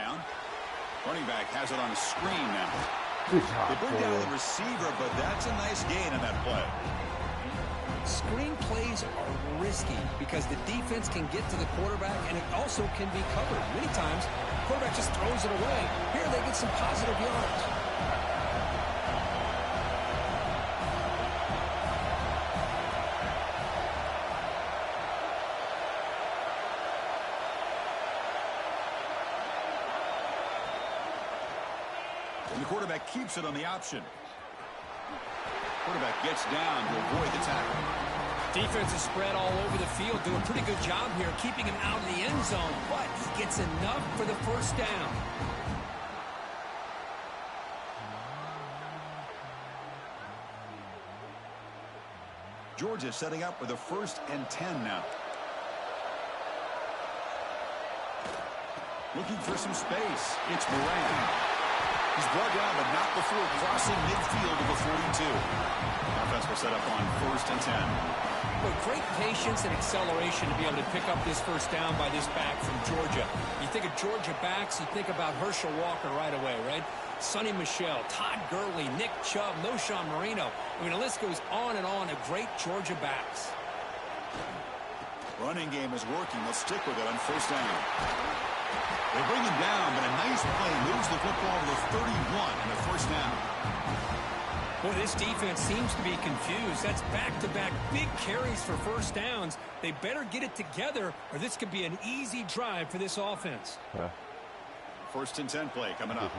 down. Running back has it on a screen now. Good job, They bring down the receiver, but that's a nice gain on that play. Screen plays are risky because the defense can get to the quarterback, and it also can be covered. Many times, the quarterback just throws it away. Here they get some positive yards. And the quarterback keeps it on the option. Quarterback gets down to avoid the tackle. Defense is spread all over the field, doing a pretty good job here, keeping him out of the end zone, but he gets enough for the first down. Georgia setting up with a 1st and 10 now. Looking for some space. It's Moran. He's brought down, but not before crossing midfield of the 42. Offense will set up on 1st and 10. With great patience and acceleration to be able to pick up this first down by this back from Georgia. You think of Georgia backs, you think about Herschel Walker right away, right? Sonny Michel, Todd Gurley, Nick Chubb, Noshawn Marino. I mean, the list goes on and on of great Georgia backs. Running game is working. Let's stick with it on 1st down. They bring him down, but a nice play moves the football to the 31 and a 1st down. Boy, this defense seems to be confused. That's back-to-back big carries for first downs. They better get it together, or this could be an easy drive for this offense. 1st and 10 play coming up.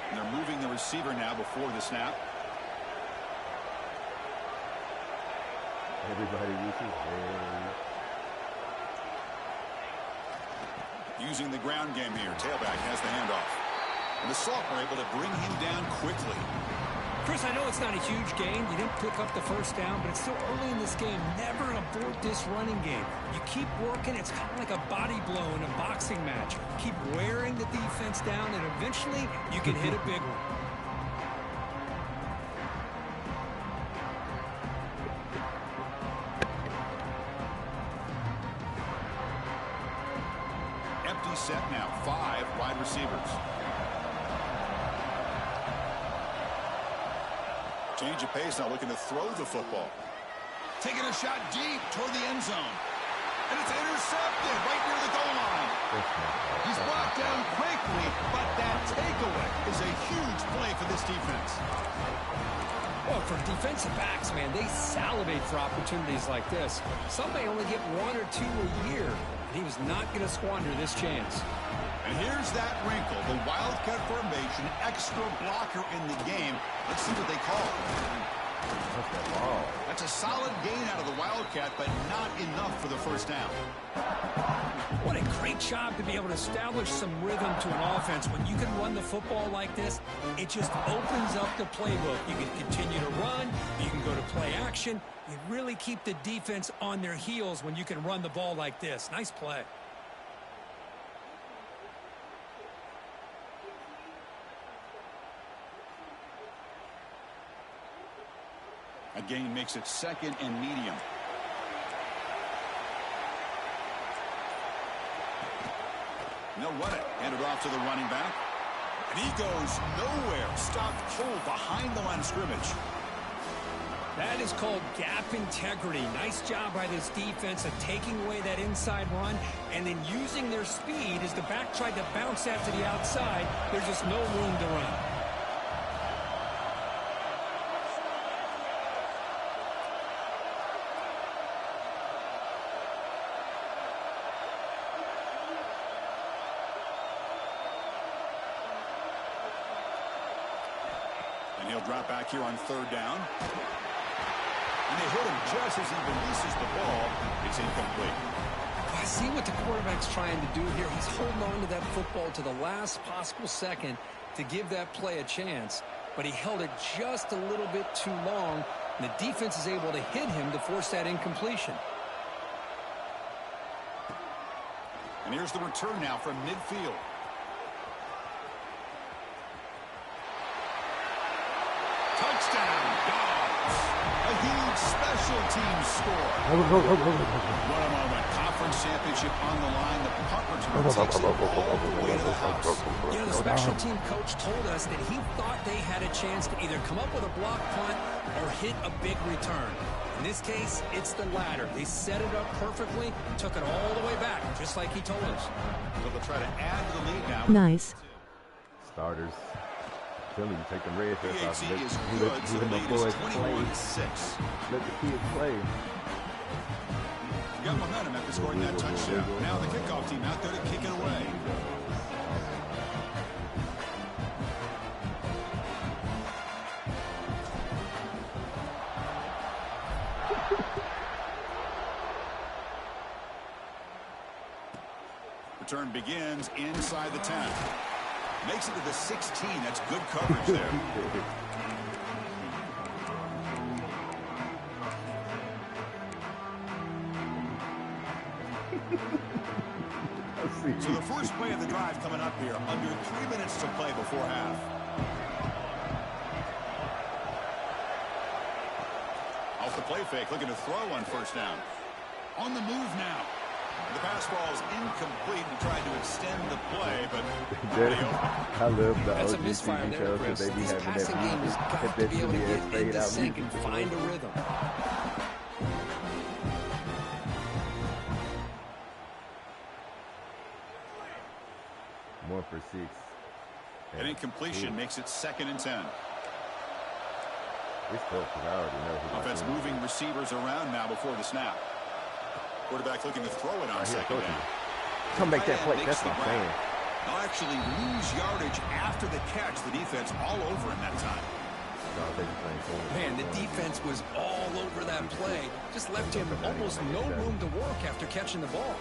And they're moving the receiver now before the snap. Everybody reaches. Using the ground game here. Tailback has the handoff. And the sophomore able to bring him down quickly. Chris, I know it's not a huge gain. You didn't pick up the first down, but it's still early in this game. Never abort this running game. You keep working. It's kind of like a body blow in a boxing match. Keep wearing the defense down, and eventually you can hit a big one. Empty set now. 5 wide receivers. Change of pace now, looking to throw the football. Taking a shot deep toward the end zone. And it's intercepted right near the goal line. He's brought down quickly, but that takeaway is a huge play for this defense. Well, for defensive backs, man, they salivate for opportunities like this. Some may only get 1 or 2 a year, and he was not going to squander this chance. And here's that wrinkle, the Wildcat formation, extra blocker in the game. Let's see what they call. That's a solid gain out of the Wildcat, but not enough for the first down. What a great job to be able to establish some rhythm to an offense. When you can run the football like this, it just opens up the playbook. You can continue to run. You can go to play action. You really keep the defense on their heels when you can run the ball like this. Nice play. A gain makes it 2nd and medium. And they'll run it. Hand it off to the running back. And he goes nowhere. Stopped cold behind the line of scrimmage. That is called gap integrity. Nice job by this defense of taking away that inside run and then using their speed as the back tried to bounce that to the outside. There's just no room to run. He'll drop back here on 3rd down. And they hit him just as he releases the ball. It's incomplete. I see what the quarterback's trying to do here. He's holding on to that football to the last possible second to give that play a chance. But he held it just a little bit too long. And the defense is able to hit him to force that incompletion. And here's the return now from midfield. Touchdown, Dawgs. A huge special teams score. What a moment. Conference championship on the line. The punt return takes it all the way to the house. You know, the special team coach told us that he thought they had a chance to either come up with a block punt or hit a big return. In this case, it's the latter. They set it up perfectly and took it all the way back, just like he told us. So they'll try to add to the lead now. Nice. Starters. Tell me you take the red shirts off. PHC is good, so the lead is 21-6. Let the kids play. Got momentum after scoring that touchdown. Now the kickoff team out there to kick it away. Return begins inside the 10. Makes it to the 16. That's good coverage there. So the first play of the drive coming up here. Under 3 minutes to play before half. Off the play fake, looking to throw on first down. On the move now. The pass ball is incomplete and tried to extend the play, but I love the That's a OG misfire TV there, shows Chris. that they be This having passing game has got to be able to get into sync and find a rhythm. One for 6. an incompletion makes it 2nd and 10. It's tough because I already know who Offense moving receivers around now before the snap. Quarterback looking to throw it on second down. Come make that play. That's my man. They'll actually lose yardage after the catch. The defense all over him that time. Man, the defense was all over that play. Just left him almost no room to work after catching the ball.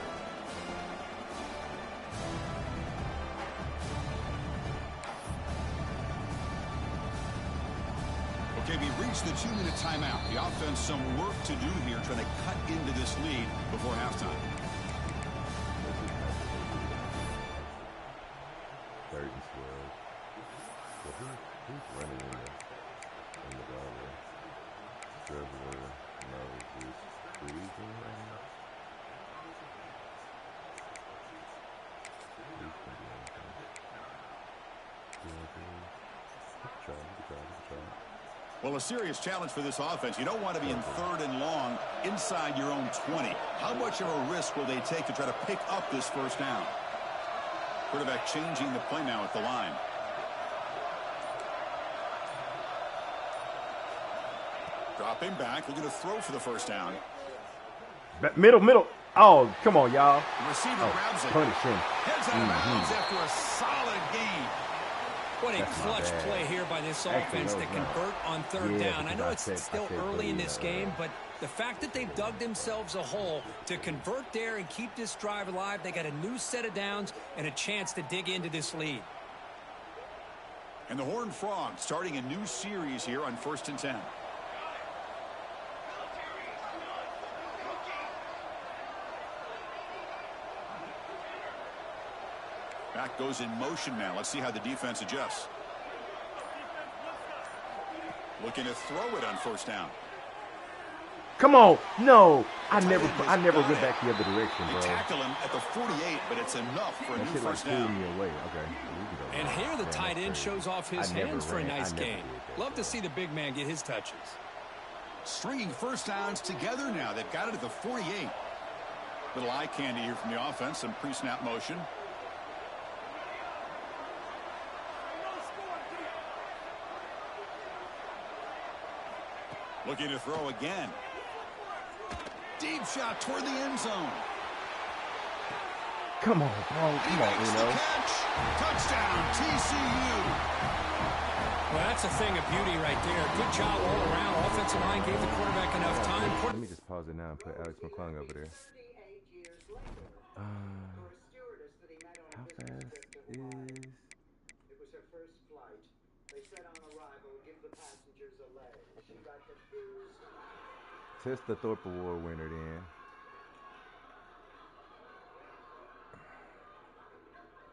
Okay, we reached the 2-minute timeout. The offense some work to do here, trying to cut into this lead before halftime. Third and 12. Well, who's running in the ball there? Trevor knows who's freezing right now. He's going to be try. Well, a serious challenge for this offense. You don't want to be in 3rd and long inside your own 20. How much of a risk will they take to try to pick up this first down? Quarterback changing the play now at the line. Dropping back, looking to throw for the first down. Middle. Oh, come on, y'all. The receiver grabs it. Punish him. Heads out of bounds after a solid gain. What a clutch play here by this offense to convert on 3rd down. I know it's still early in this game, but the fact that they've dug themselves a hole to convert there and keep this drive alive, they got a new set of downs and a chance to dig into this lead. And the Horned Frogs starting a new series here on 1st and 10. Back goes in motion now. Let's see how the defense adjusts. Looking to throw it on first down. Come on. No. I never went back the other direction, bro. They tackle him at the 48, but it's enough for a new first down. And here the tight end shows off his hands for a nice gain. Love to see the big man get his touches. Stringing first downs together now. They've got it at the 48. Little eye candy here from the offense. Some pre-snap motion. Looking to throw again. Deep shot toward the end zone. Come on, bro. Come on, you know. Touchdown, TCU. Well, that's a thing of beauty right there. Good job all around. Offensive line gave the quarterback enough time. Let me just pause it now and put Alex McClung over there. How fast is... It was her first flight. They said on arrival, give the passengers a leg. She got confused. Test the Thorpe Award winner then.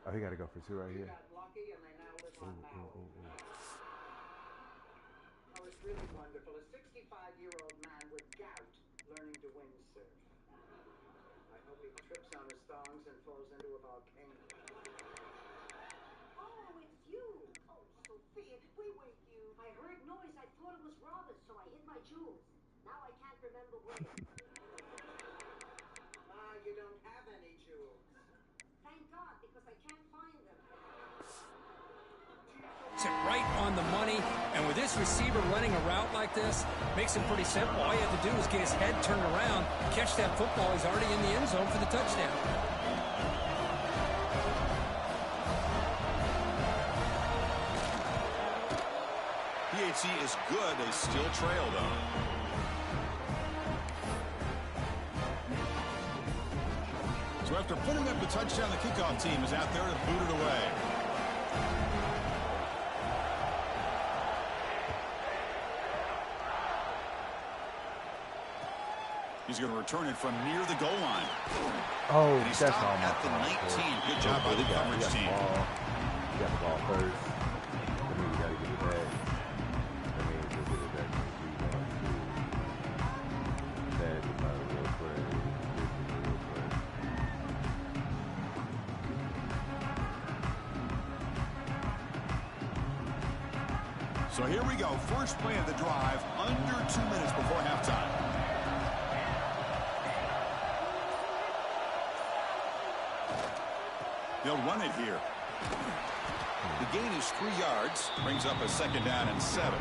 Oh, he got to go for 2 right here. Got lucky and they now live on Maui. Oh, it's really wonderful. A 65-year-old man with gout he trips on his thongs and falls into a volcano. Oh, it's you. Oh, Sophia, wait, you. I heard noise. I thought it was robbers, so I hid my jewels. Now I can't remember where. You don't have any jewels. Thank God, because I can't find them. It's right on the money, and with this receiver running a route like this, makes it pretty simple. All you have to do is get his head turned around, catch that football. He's already in the end zone for the touchdown. PHC is good. They still trail, though. So after putting up the touchdown, the kickoff team is out there to boot it away. He's going to return it from near the goal line. Oh, and he that's stopped all my at the fault. 19. Good job by the coverage team. You got the ball first. That means you got to get it back. That means you'll get it back to the 3-1-2. That is not a real play. This is a real play. So here we go. First play of the drive, under 2 minutes before halftime. They'll run it here. The gain is 3 yards, brings up a 2nd down and 7.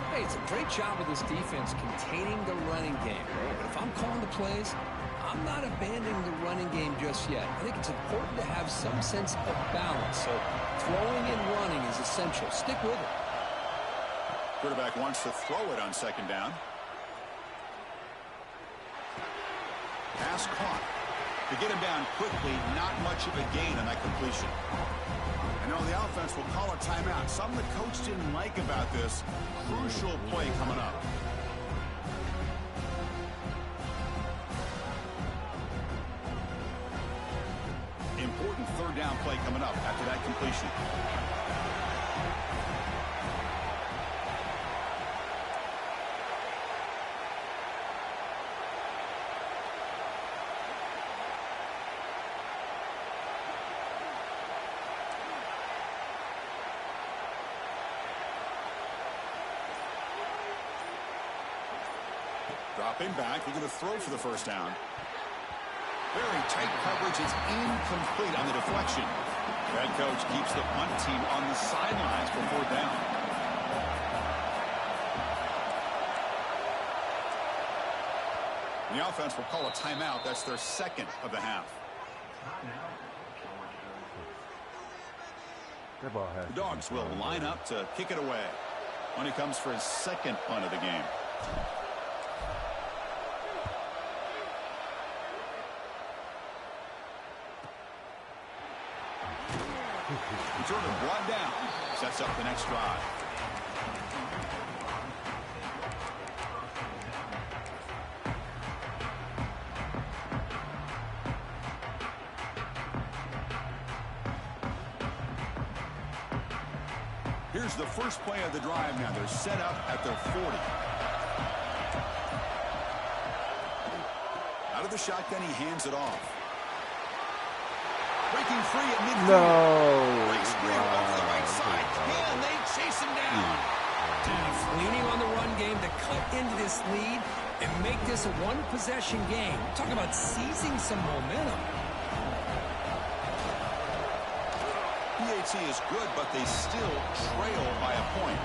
Hey, it's a great job of this defense containing the running game. But if I'm calling the plays, I'm not abandoning the running game just yet. I think it's important to have some sense of balance. So throwing and running is essential. Stick with it. Quarterback wants to throw it on 2nd down. Pass caught. To get him down quickly, not much of a gain on that completion. And now the offense will call a timeout. Something the coach didn't like about this. Crucial play coming up. Important 3rd down play coming up after that completion. Dropping back, looking to throw for the 1st down. Very tight coverage. It's incomplete on the deflection. Head coach keeps the punt team on the sidelines for 4th down. The offense will call a timeout. That's their 2nd of the half. That ball has The Dogs will line up to kick it away when he comes for his 2nd punt of the game. Returner brought down. Sets up the next drive. Here's the first play of the drive now. They're set up at their 40. Out of the shotgun, he hands it off. Breaking free at midfield. No. Breaks free over the right side. Can they chase him down? Leaning on the run game to cut into this lead and make this a one-possession game. Talk about seizing some momentum. PHC is good, but they still trail by a point.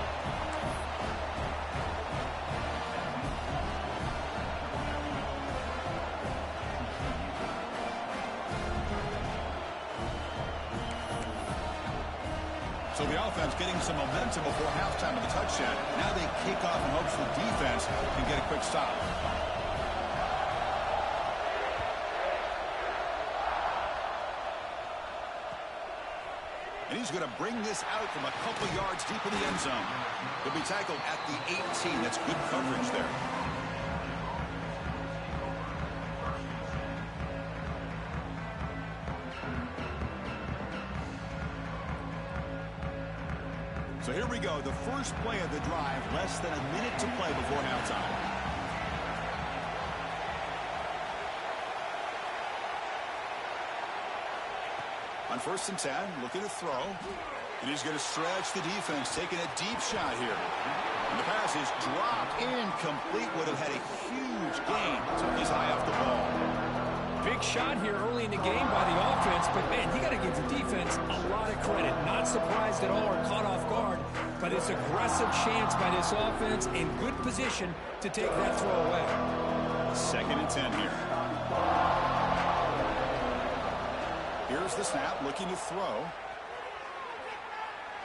So the offense getting some momentum before halftime of the touchdown. Now they kick off in hopes the defense can get a quick stop. And he's going to bring this out from a couple yards deep in the end zone. He'll be tackled at the 18. That's good coverage there. So here we go, the first play of the drive, less than a minute to play before halftime. On 1st and 10, looking to throw. And he's going to stretch the defense, taking a deep shot here. And the pass is dropped incomplete. Would have had a huge gain. Took his eye off the ball. Big shot here early in the game by the offense, but man, you got to give the defense a lot of credit. Not surprised at all or caught off guard, but it's aggressive chance by this offense in good position to take that throw away. 2nd and 10 here. Here's the snap, looking to throw.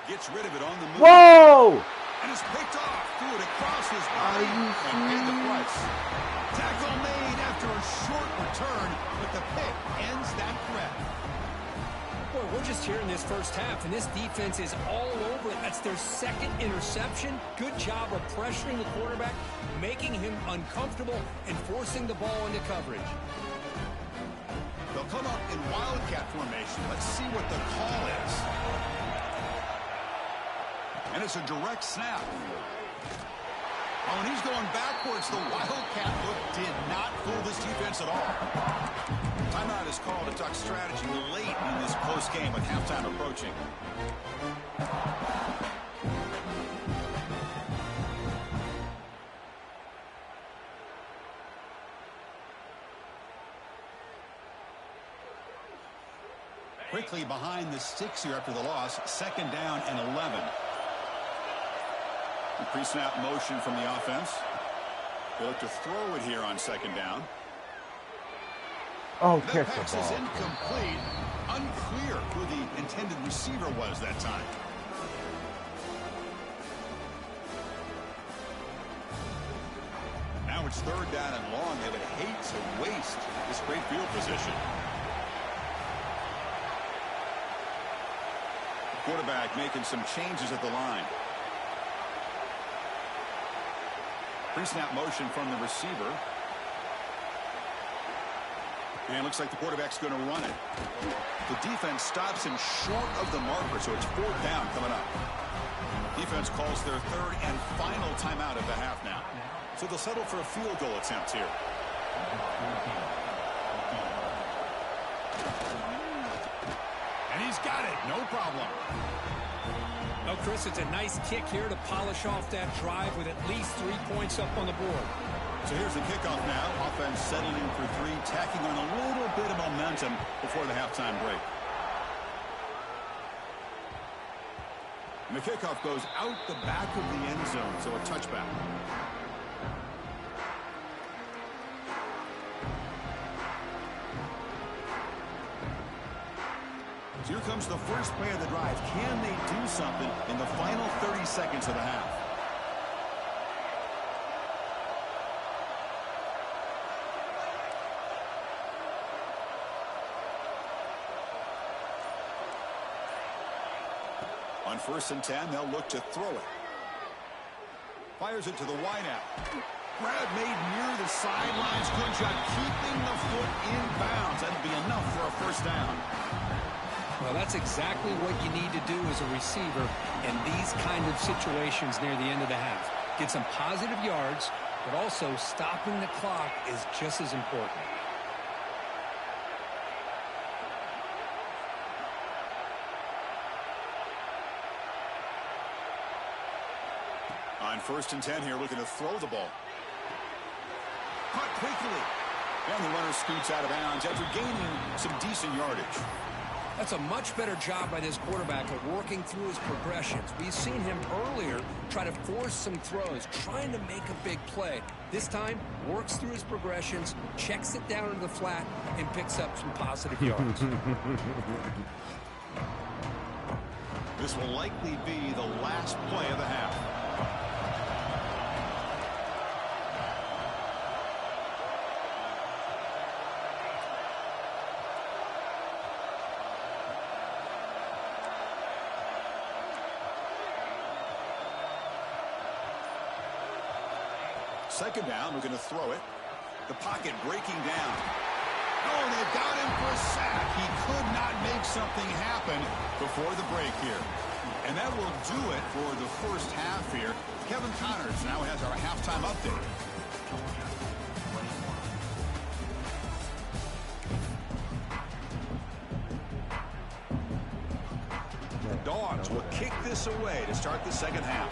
Gets rid of it on the move. Whoa! And it's picked off. Threw it across his body and paid the price. Tackle made after a short return, but the pick ends that threat. Boy, we're just here in this first half, and this defense is all over it. That's their 2nd interception. Good job of pressuring the quarterback, making him uncomfortable, and forcing the ball into coverage. They'll come up in wildcat formation. Let's see what the call is. And it's a direct snap. Oh, and he's going backwards. The wildcat look did not fool this defense at all. Timeout is called. A duck strategy late in this close game with halftime approaching. Quickly behind the sticks here after the loss. 2nd down and 11. Pre-snap motion from the offense. They look to throw it here on 2nd down. Oh, That catch pass the is ball. incomplete. Unclear who the intended receiver was that time. Now it's 3rd down and long. They would hate to waste this great field position. Quarterback making some changes at the line. Pre-snap motion from the receiver. And looks like the quarterback's going to run it. The defense stops him short of the marker, so it's 4th down coming up. Defense calls their 3rd and final timeout of the half now. So they'll settle for a field goal attempt here. And he's got it, no problem. Oh, Chris, it's a nice kick here to polish off that drive with at least 3 points up on the board. So here's the kickoff now. Offense settling in for 3, tacking on a little bit of momentum before the halftime break. And the kickoff goes out the back of the end zone, so a touchback. So here comes the first play of the drive. Can they do something in the final 30 seconds of the half? On 1st and 10, they'll look to throw it. Fires it to the wideout. Grab made near the sidelines. Good job keeping the foot in bounds. That'll be enough for a 1st down. Well, that's exactly what you need to do as a receiver in these kind of situations near the end of the half. Get some positive yards, but also stopping the clock is just as important. On 1st and 10 here, looking to throw the ball. Caught quickly. And the runner scoots out of bounds after gaining some decent yardage. That's a much better job by this quarterback of working through his progressions. We've seen him earlier try to force some throws, trying to make a big play. This time, works through his progressions, checks it down into the flat, and picks up some positive yards. This will likely be the last play of the half. Second down, we're going to throw it. The pocket breaking down. Oh, they've got him for a sack. He could not make something happen before the break here. And that will do it for the first half here. Kevin Connors now has our halftime update. Dogs will kick this away to start the second half.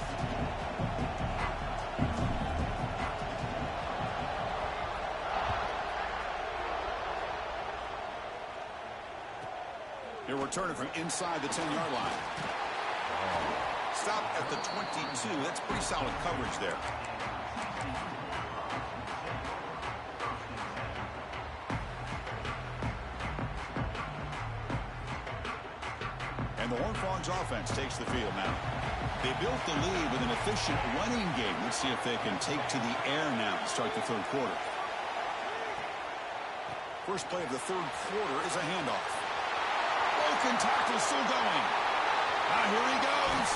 He'll return it from inside the 10-yard line. Stop at the 22. That's pretty solid coverage there. And the Horned Frogs offense takes the field now. They built the lead with an efficient running game. Let's see if they can take to the air now to start the third quarter. First play of the third quarter is a handoff. Broken tackle still going. Now here he goes.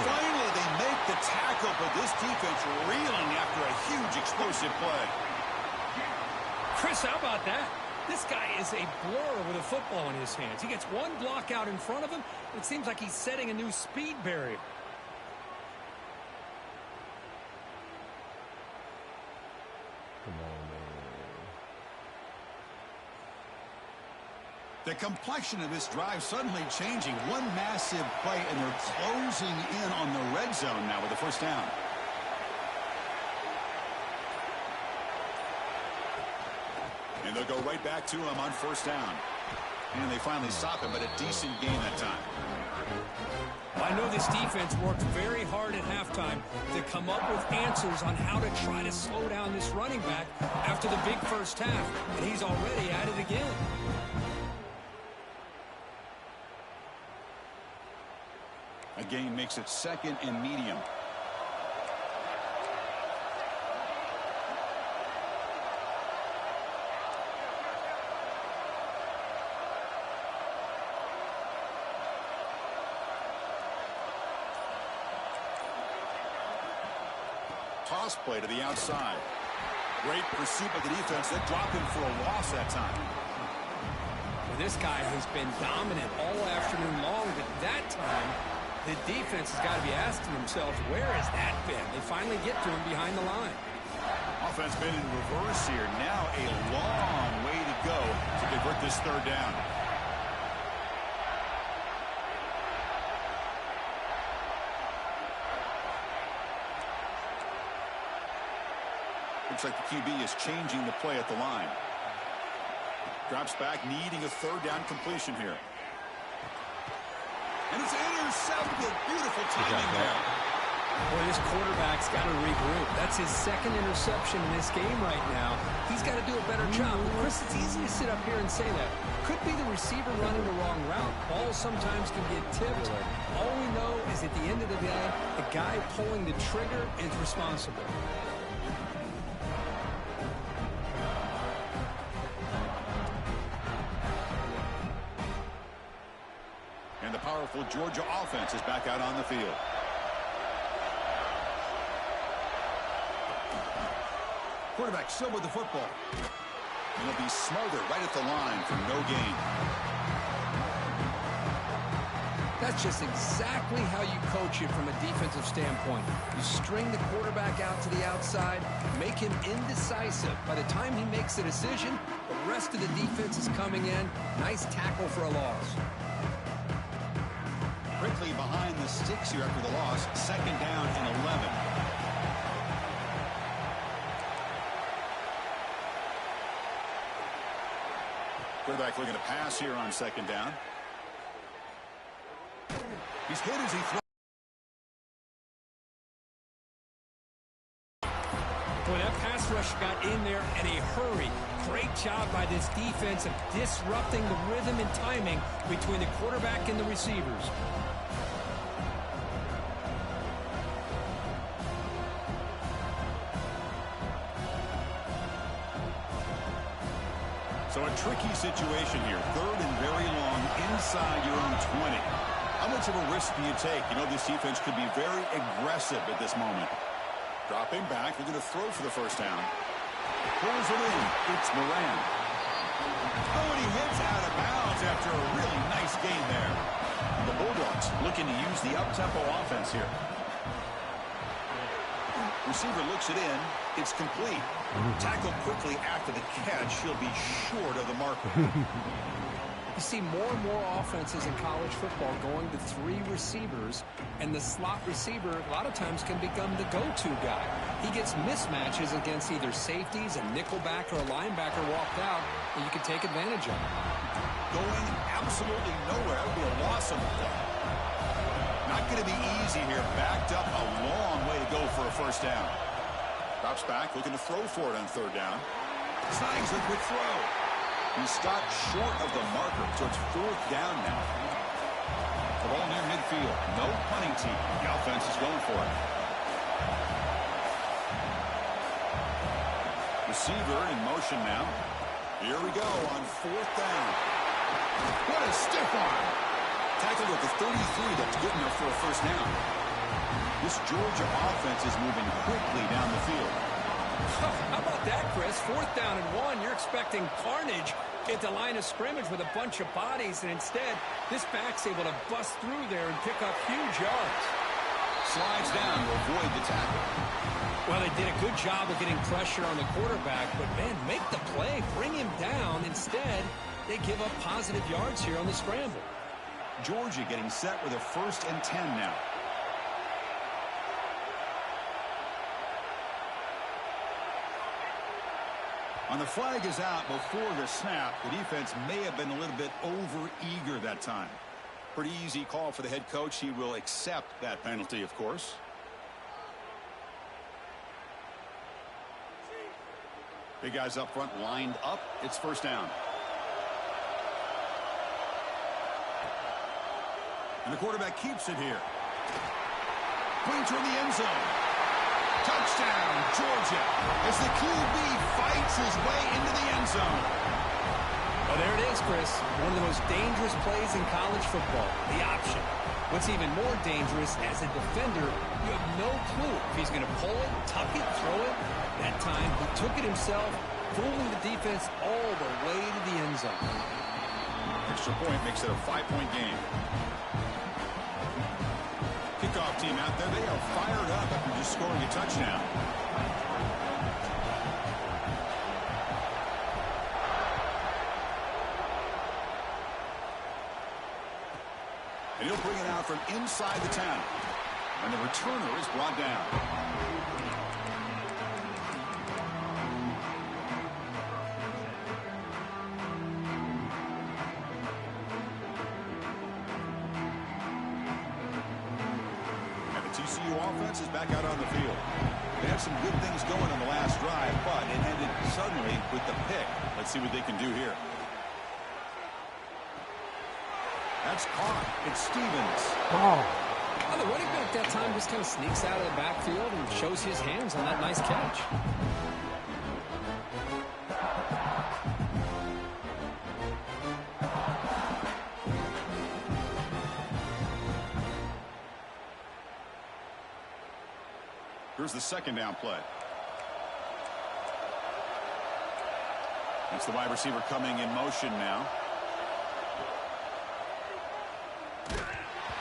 Finally, they make the tackle, but this defense reeling after a huge explosive play. Chris, how about that? This guy is a blur with a football in his hands. He gets one block out in front of him. It seems like he's setting a new speed barrier. Come on, man. The complexion of this drive suddenly changing. One massive play, and they're closing in on the red zone now with the first down. And they'll go right back to him on first down. And they finally stop him, but a decent gain that time. I know this defense worked very hard at halftime to come up with answers on how to try to slow down this running back after the big first half, and he's already at it again. A gain makes it second and medium. Toss play to the outside. Great pursuit of the defense. They drop him for a loss that time. Well, this guy has been dominant all afternoon long, but that time the defense has got to be asking themselves, where has that been? They finally get to him behind the line. Offense been in reverse here. Now a long way to go to convert this third down. Looks like the QB is changing the play at the line. Drops back, needing a third down completion here. And it's intercepted. Beautiful timing there. Boy, this quarterback's got to regroup. That's his second interception in this game right now. He's got to do a better job. But Chris, it's easy to sit up here and say that. Could be the receiver running the wrong route. Balls sometimes can get tipped. All we know is at the end of the day, the guy pulling the trigger is responsible. And the powerful Georgia offense is back out on the field. Quarterback still with the football. And he'll be smothered right at the line for no gain. That's just exactly how you coach it from a defensive standpoint. You string the quarterback out to the outside, make him indecisive. By the time he makes a decision, the rest of the defense is coming in. Nice tackle for a loss. Quickly behind the sticks here after the loss. Second down and 11. Quarterback looking to pass here on second down. He's hit as he throws. Boy, that pass rush got in there in a hurry. Great job by this defense of disrupting the rhythm and timing between the quarterback and the receivers. So a tricky situation here. Third and very long inside your own 20. How much of a risk do you take? You know, this defense could be very aggressive at this moment. Dropping back, they're going to throw for the first down. Pulls it in. It's Moran. Oh, and he hits out of bounds after a really nice gain there. The Bulldogs looking to use the up-tempo offense here. Receiver looks it in. It's complete. Tackled quickly after the catch. He'll be short of the marker. You see more and more offenses in college football going to 3 receivers, and the slot receiver a lot of times can become the go-to guy. He gets mismatches against either safeties, a nickelback, or a linebacker walked out, and you can take advantage of it. Going absolutely nowhere. It'll be a loss on the play. Not going to be easy here. Backed up a long way to go for a first down. Drops back, looking to throw for it on 3rd down. Signs a quick throw. He stopped short of the marker, so it's 4th down now. The ball near midfield. No punting team. The offense is going for it. Receiver in motion now. Here we go on 4th down. What a stiff arm. Tackled at the 33. That's good enough for a first down. This Georgia offense is moving quickly down the field. How about that, Chris? 4th down and 1. You're expecting carnage at the line of scrimmage with a bunch of bodies, and instead, this back's able to bust through there and pick up huge yards. Slides down to avoid the tackle. Well, they did a good job of getting pressure on the quarterback, but, man, make the play. Bring him down. Instead, they give up positive yards here on the scramble. Georgia getting set with a 1st and 10 now. On the flag is out before the snap. The defense may have been a little bit over-eager that time. Pretty easy call for the head coach. He will accept that penalty, of course. Big guys up front lined up. It's 1st down. And the quarterback keeps it here. Putting toward the end zone. Touchdown, Georgia, as the QB fights his way into the end zone. Well, there it is, Chris. One of the most dangerous plays in college football, the option. What's even more dangerous, as a defender, you have no clue if he's going to pull it, tuck it, throw it. That time, he took it himself, fooling the defense all the way to the end zone. Extra point makes it a 5-point game. Kickoff team out there, they are fired up after just scoring a touchdown. And he'll bring it out from inside the 10. And the returner is brought down. TCU offense is back out on the field. They had some good things going on the last drive, but it ended suddenly with the pick. Let's see what they can do here. That's caught. It's Stevens. Oh, the running back that time just kind of sneaks out of the backfield and shows his hands on that nice catch. Here's the 2nd down play. It's the wide receiver coming in motion now.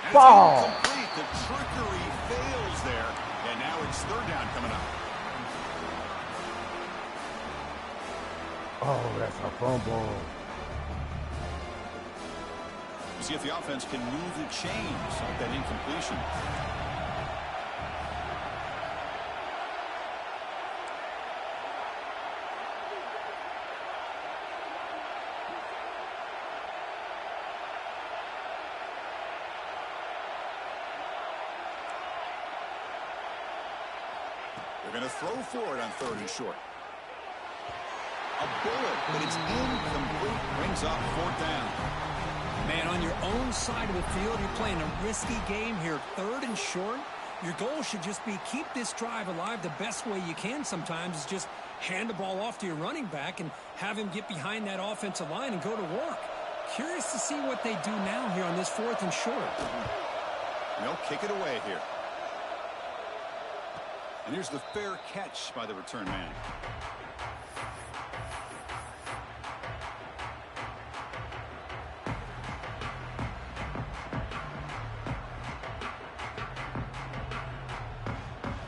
And it's incomplete. The trickery fails there. And now it's 3rd down coming up. Oh, that's a fumble. We'll see if the offense can move the chains off that incompletion. They're going to throw for it on 3rd and short. A bullet, but it's incomplete. Brings up 4th down. Man, on your own side of the field, you're playing a risky game here. 3rd and short. Your goal should just be keep this drive alive the best way you can sometimes is just hand the ball off to your running back and have him get behind that offensive line and go to work. Curious to see what they do now here on this 4th and short. They'll kick it away here. And here's the fair catch by the return man.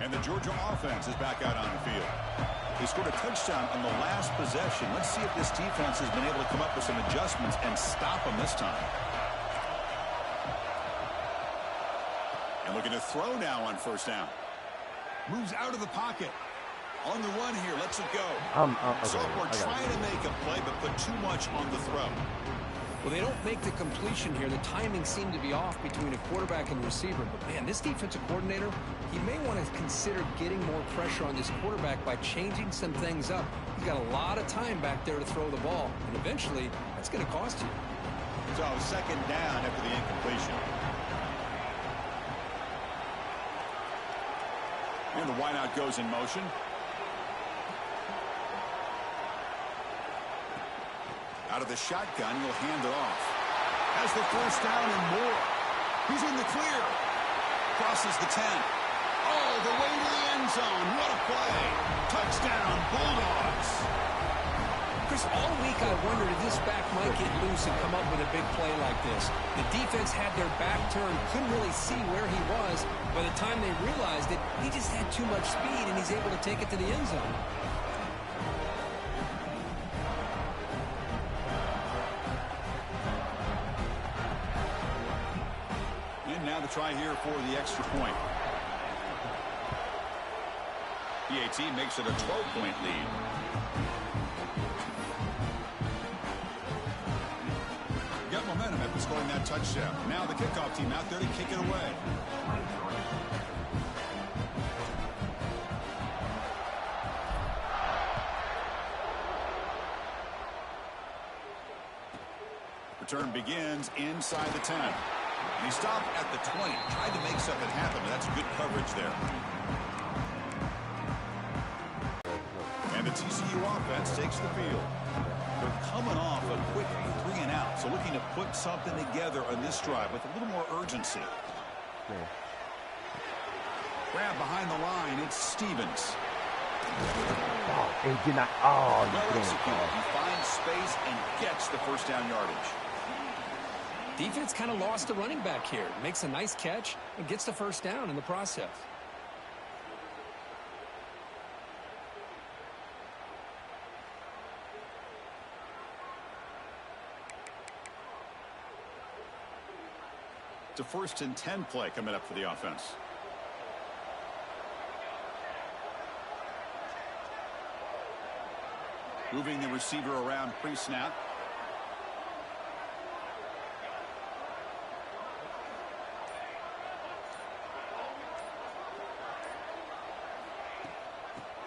And the Georgia offense is back out on the field. He scored a touchdown on the last possession. Let's see if this defense has been able to come up with some adjustments and stop him this time. And looking to throw now on first down. Moves out of the pocket. On the run here, lets it go. Sophomore trying to make a play, but put too much on the throw. Well, they don't make the completion here. The timing seemed to be off between a quarterback and receiver. But, man, this defensive coordinator, he may want to consider getting more pressure on this quarterback by changing some things up. He's got a lot of time back there to throw the ball, and eventually that's going to cost you. So, second down after the incompletion. And the wideout goes in motion. Out of the shotgun, he'll hand it off. Has the first down and more. He's in the clear. Crosses the 10. All the way to the end zone. What a play. Touchdown, Bulldogs. Chris, all week I wondered if this back might get loose and come up with a big play like this. The defense had their back turned, couldn't really see where he was. By the time they realized it, he just had too much speed, and he's able to take it to the end zone. Now the try here for the extra point. PAT makes it a 12-point lead. Got momentum after scoring that touchdown. Now the kickoff team out there to kick it away. Return begins inside the 10. And he stopped at the 20, tried to make something happen, but that's good coverage there. And the TCU offense takes the field. They're coming off a quick 3-and-out, so looking to put something together on this drive with a little more urgency. Grab behind the line, it's Stevens. And did not. Oh, well executed. He finds space and gets the first down yardage. Defense kind of lost the running back here. Makes a nice catch and gets the first down in the process. It's a 1st and 10 play coming up for the offense. Moving the receiver around pre-snap.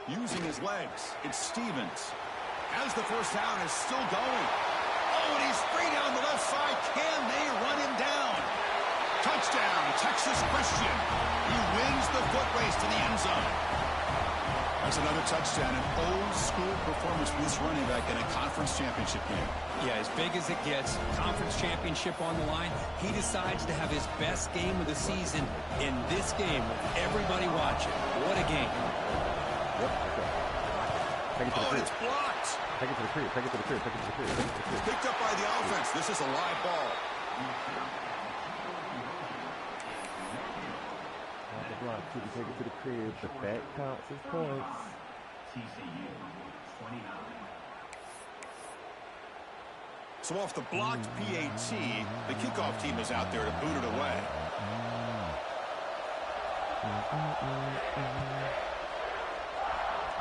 Using his legs, it's Stevens. As the first down is still going. Oh, and he's free down the left side. Can they run him down? Touchdown, Texas Christian. He wins the foot race to the end zone. That's another touchdown, an old-school performance for this running back in a conference championship game. Yeah, as big as it gets, conference championship on the line. He decides to have his best game of the season in this game with everybody watching. What a game. Oh, it's blocked. Take it to the crib. Take it to the crib. Take it to the crib. It's picked up by the offense. This is a live ball. Off the block. Take it to the crib. The back counts as points. TCU 29. So off the blocked PAT, the kickoff team is out there to boot it away.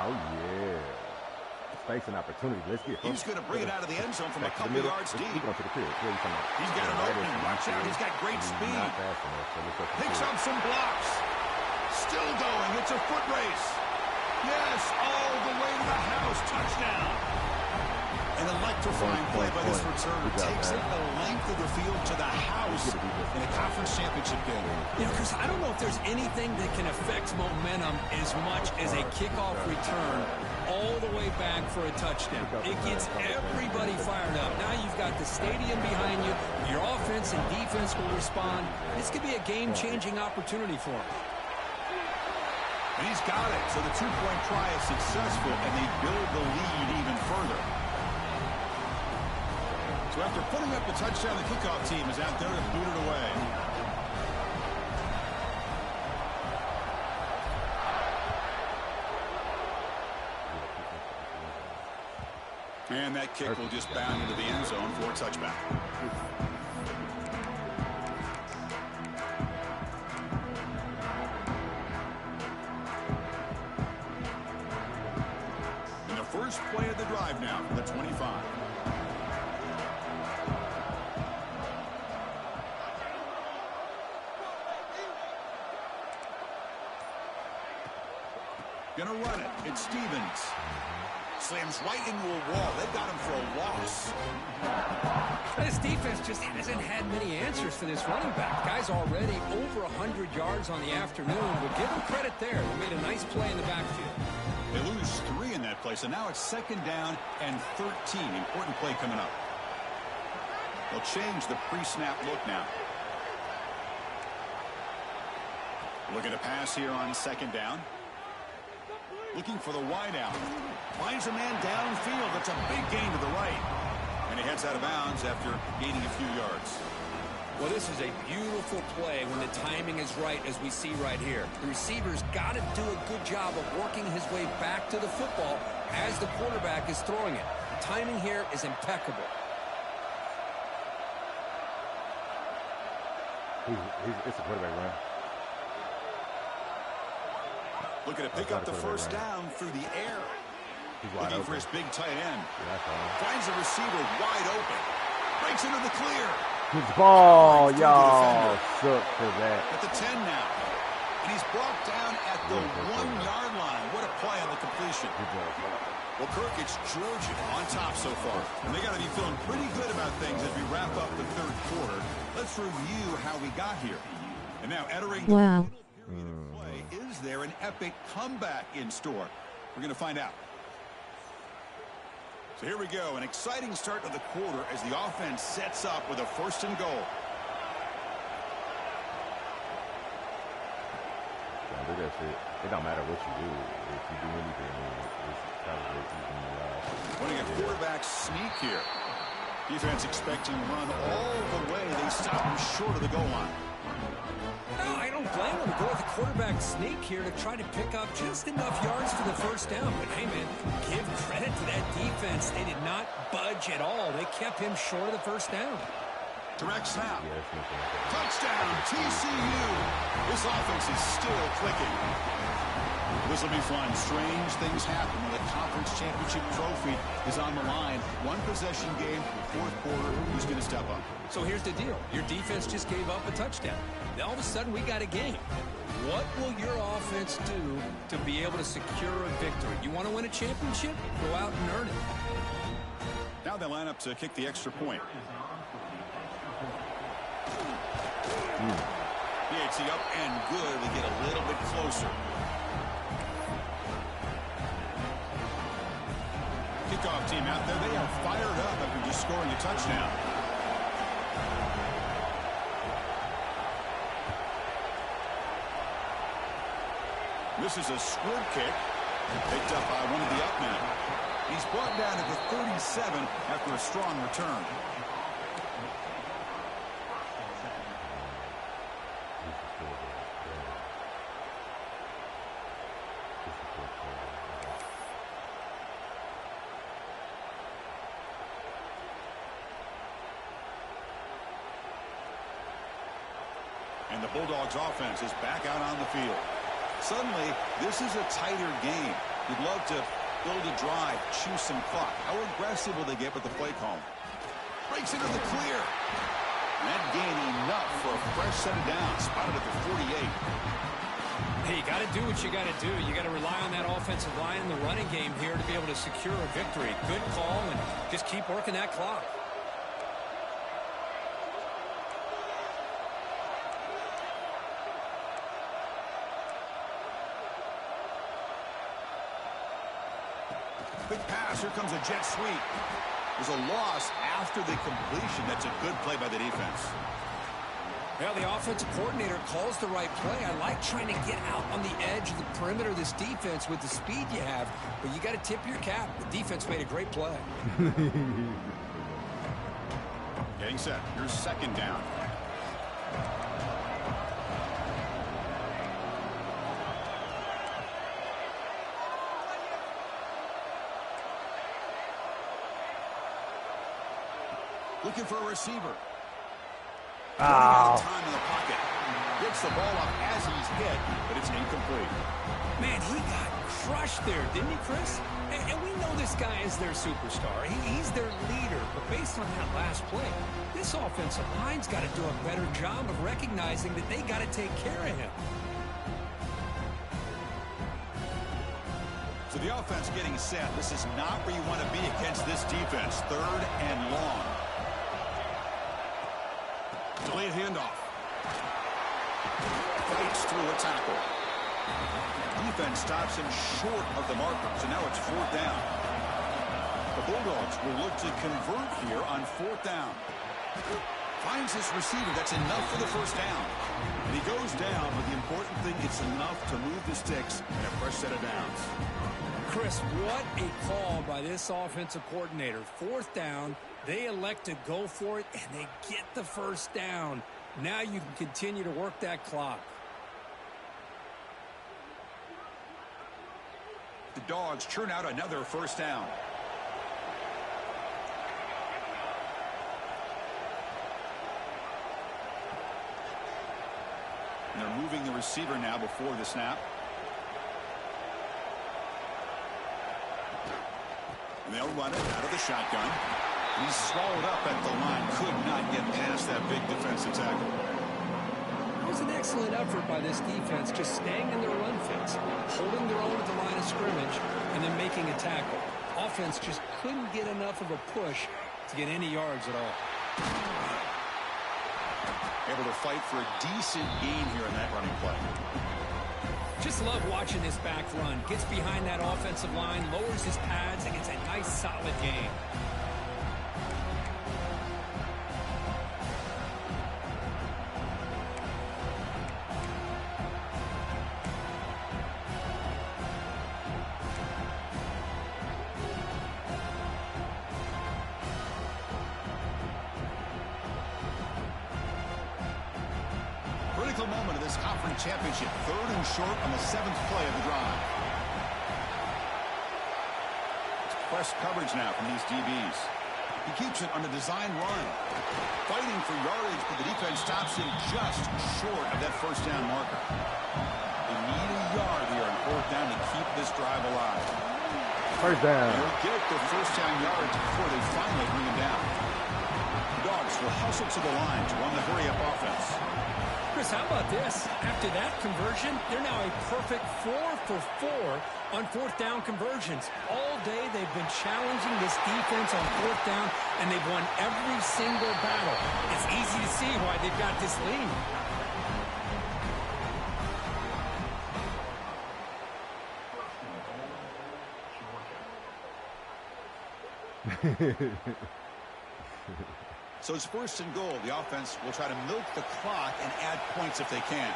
Oh, yeah. Space and opportunity. Let's get He's going to bring it out of the end zone from a couple yards deep. He's going to the field. He's got an opening. Watch out. He's got great speed. Picks up some blocks. Still going. It's a foot race. Yes, all the way to the house. Touchdown. An electrifying play by this returner. Takes it the length of the field to the house in a conference championship game. Yeah, because I don't know if there's anything that can affect momentum as much as a kickoff return all the way back for a touchdown. It gets everybody fired up. Now you've got the stadium behind you. Your offense and defense will respond. This could be a game-changing opportunity for him. And he's got it. So the two-point try is successful, and they build the lead even further. So after putting up the touchdown, the kickoff team is out there to boot it away. And that kick will just bound into the end zone for a touchback. And the first play of the drive now from the 25. Gonna run it. It's Stevens. Slams right into a wall. They've got him for a loss. This defense just hasn't had many answers for this running back. Guy's already over 100 yards on the afternoon, but give him credit there. They made a nice play in the backfield. They lose 3 in that play, so now it's 2nd down and 13. Important play coming up. They'll change the pre-snap look now. Looking to pass here on 2nd down. Looking for the wideout. Finds a man downfield. That's a big gain to the right. And he heads out of bounds after gaining a few yards. Well, this is a beautiful play when the timing is right, as we see right here. The receiver's got to do a good job of working his way back to the football as the quarterback is throwing it. The timing here is impeccable. It's a quarterback run. Looking to pick up the first down through the air. Looking for his big tight end. Finds the receiver wide open. Breaks into the clear. Good ball, y'all. Suck for that. At the 10 now. And he's brought down at the 1-yard line. What a play on the completion. Well, Kirk, it's Georgia on top so far. And they got to be feeling pretty good about things as we wrap up the 3rd quarter. Let's review how we got here. And now entering the middle period of play, is there an epic comeback in store? We're going to find out. So here we go, an exciting start to the quarter as the offense sets up with a 1st and goal. It don't matter what you do. If you do anything, it's probably even Running a quarterback sneak here. Defense expecting to run all the way. They stop him short of the goal line. No, I don't blame him to go with the quarterback sneak here to try to pick up just enough yards for the first down. But, hey, man, give credit to that defense. They did not budge at all. They kept him short of the first down. Direct snap. Touchdown, TCU. This offense is still clicking. This will be fun. Strange things happen when the conference championship trophy is on the line. 1 possession game, 4th quarter. Who's going to step up? So here's the deal. Your defense just gave up a touchdown. Now all of a sudden we got a game. What will your offense do to be able to secure a victory? You want to win a championship? Go out and earn it. Now they line up to kick the extra point. It's the up and good. They get a little bit closer. Kickoff team out there. They are fired up after just scoring a touchdown. This is a squib kick. Picked up by one of the up men. He's brought down at the 37 after a strong return. And the Bulldogs offense is back out on the field. Suddenly, this is a tighter game. You'd love to build a drive, choose some clock. How aggressive will they get with the play call? Breaks into the clear. And that gain enough for a fresh set of downs. Spotted at the 48. Hey, you got to do what you got to do. You got to rely on that offensive line in the running game here to be able to secure a victory. Good call, and just keep working that clock. Quick pass. Here comes a jet sweep. There's a loss after the completion. That's a good play by the defense. Well, the offensive coordinator calls the right play. I like trying to get out on the edge of the perimeter of this defense with the speed you have, but you got to tip your cap. The defense made a great play. Getting set. Here's 2nd down. Looking for a receiver. Ow. Running out of time in the pocket. Gets the ball up as he's hit, but it's incomplete. Man, he got crushed there, didn't he, Chris? And we know this guy is their superstar. He's their leader. But based on that last play, this offensive line's got to do a better job of recognizing that they got to take care of him. So the offense getting set. This is not where you want to be against this defense. 3rd and long. Delayed handoff. Fights through a tackle. Defense stops him short of the marker, so now it's 4th down. The Bulldogs will look to convert here on 4th down. Finds his receiver. That's enough for the 1st down. And he goes down, but the important thing, it's enough to move the sticks and a fresh set of downs. Chris, what a call by this offensive coordinator. 4th down, they elect to go for it, and they get the 1st down. Now you can continue to work that clock. The Dogs churn out another 1st down. And they're moving the receiver now before the snap. And they'll run it out of the shotgun. He's swallowed up at the line. Could not get past that big defensive tackle. It was an excellent effort by this defense, just staying in their run fits, holding their own at the line of scrimmage, and then making a tackle. Offense just couldn't get enough of a push to get any yards at all. Able to fight for a decent gain here in that running play. Just love watching this back run. Gets behind that offensive line, lowers his pads, and gets a nice, solid gain. Critical moment of this conference championship. 3rd and short on the 7th play of the drive. It's press coverage now from these DBs. He keeps it on the design run. Fighting for yardage, but the defense stops him just short of that 1st down marker. They need a yard here on 4th down to keep this drive alive. 1st down. They'll get the 1st down yards before they finally bring him down. The Dogs will hustle to the line to run the hurry-up offense. Chris, how about this? After that conversion, they're now a perfect 4 for 4 on 4th down conversions. All day they've been challenging this defense on 4th down, and they've won every single battle. It's easy to see why they've got this lead. So it's 1st and goal. The offense will try to milk the clock and add points if they can.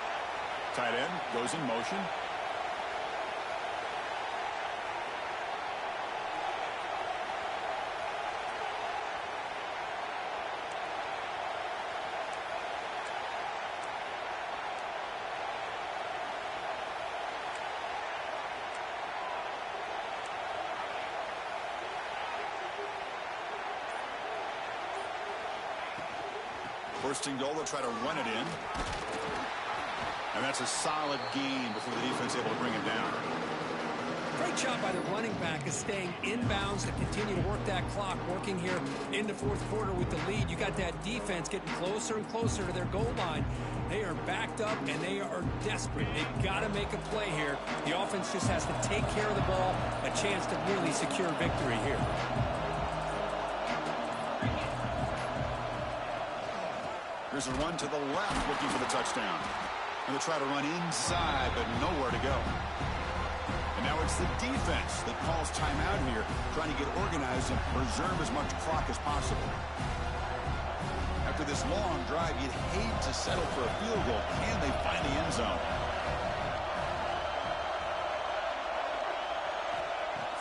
Tight end goes in motion. First and goal, they'll try to run it in. And that's a solid gain before the defense is able to bring it down. Great job by the running back of staying inbounds to continue to work that clock, working here in the 4th quarter with the lead. You got that defense getting closer and closer to their goal line. They are backed up, and they are desperate. They've got to make a play here. The offense just has to take care of the ball, a chance to really secure victory here. Here's a run to the left, looking for the touchdown. And they'll try to run inside, but nowhere to go. And now it's the defense that calls timeout here, trying to get organized and preserve as much clock as possible. After this long drive, you'd hate to settle for a field goal. Can they find the end zone?